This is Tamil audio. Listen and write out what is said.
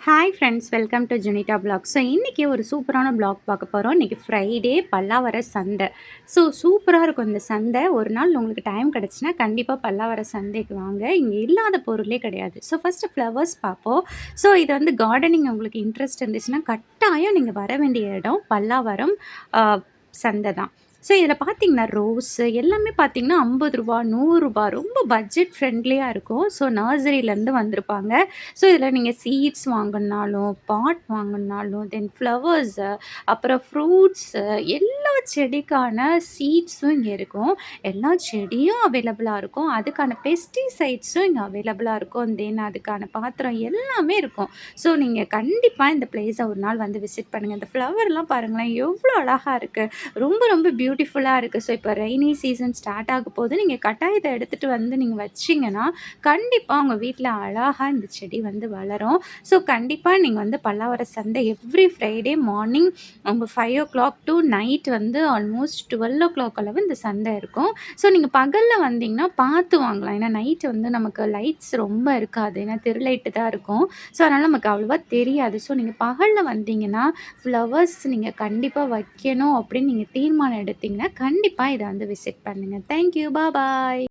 Hi friends, welcome to Junita blog. So இன்றைக்கி ஒரு சூப்பரான பிளாக் பார்க்க போகிறோம். இன்றைக்கி ஃப்ரைடே, பல்லாவர சந்தை. ஸோ சூப்பராக இருக்கும் இந்த சந்தை. ஒரு நாள் உங்களுக்கு டைம் கிடச்சுன்னா கண்டிப்பாக பல்லாவர சந்தைக்கு வாங்க. இங்கே இல்லாத பொருளே கிடையாது. ஸோ ஃபஸ்ட்டு ஃப்ளவர்ஸ் பார்ப்போம். ஸோ இது வந்து கார்டனிங் உங்களுக்கு இன்ட்ரெஸ்ட் இருந்துச்சுன்னா கட்டாயம் நீங்கள் வர வேண்டிய இடம் பல்லாவரம் சந்தை தான். ஸோ இதில் பார்த்தீங்கன்னா ரோஸு எல்லாமே பார்த்தீங்கன்னா ரூ. 50 ரூ. 100 ரொம்ப பட்ஜெட் ஃப்ரெண்ட்லியாக இருக்கும். ஸோ நர்சரியிலேருந்து வந்திருப்பாங்க. ஸோ இதில் நீங்கள் சீட்ஸ் வாங்கணுனாலும், பாட் வாங்கணுனாலும், தென் ஃப்ளவர்ஸு, அப்புறம் ஃப்ரூட்ஸு, எல்லா செடிக்கான சீட்ஸும் இங்கே இருக்கும். எல்லா செடியும் அவைலபிளாக இருக்கும். அதுக்கான பெஸ்டிசைட்ஸும் இங்கே அவைலபிளாக இருக்கும். தென் அதுக்கான பாத்திரம் எல்லாமே இருக்கும். ஸோ நீங்கள் கண்டிப்பாக இந்த பிளேஸை ஒரு நாள் வந்து விசிட் பண்ணுங்கள். இந்த ஃப்ளவர்லாம் பாருங்களேன் எவ்வளோ அழகாக இருக்குது. ரொம்ப ரொம்ப பியூட்டிஃபுல்லாக இருக்குது. ஸோ இப்போ ரெய்னி சீசன் ஸ்டார்ட் ஆக போது நீங்கள் கட்டாயத்தை எடுத்துகிட்டு வந்து நீங்கள் வச்சிங்கன்னா கண்டிப்பாக உங்கள் வீட்டில் அழகாக இந்த செடி வந்து வளரும். ஸோ கண்டிப்பாக நீங்கள் வந்து பல்லாவர சந்தை எவ்ரி ஃப்ரைடே மார்னிங் உங்கள் 5 o'clock டு நைட் வந்து ஆல்மோஸ்ட் 12 o'clock அளவு இந்த சந்தை இருக்கும். ஸோ நீங்கள் பகலில் வந்தீங்கன்னா பார்த்து வாங்கலாம். ஏன்னா நைட்டு வந்து நமக்கு லைட்ஸ் ரொம்ப இருக்காது. ஏன்னா தெரு லைட்டு தான் இருக்கும். ஸோ அதனால் நமக்கு அவ்வளோவா தெரியாது. ஸோ நீங்கள் பகலில் வந்தீங்கன்னா ஃப்ளவர்ஸ் நீங்கள் கண்டிப்பாக வைக்கணும் அப்படின்னு நீங்கள் தீர்மானம் எடுத்தீங்கன்னா கண்டிப்பாக இதை வந்து விசிட் பண்ணுங்கள். தேங்க்யூ, பாய்.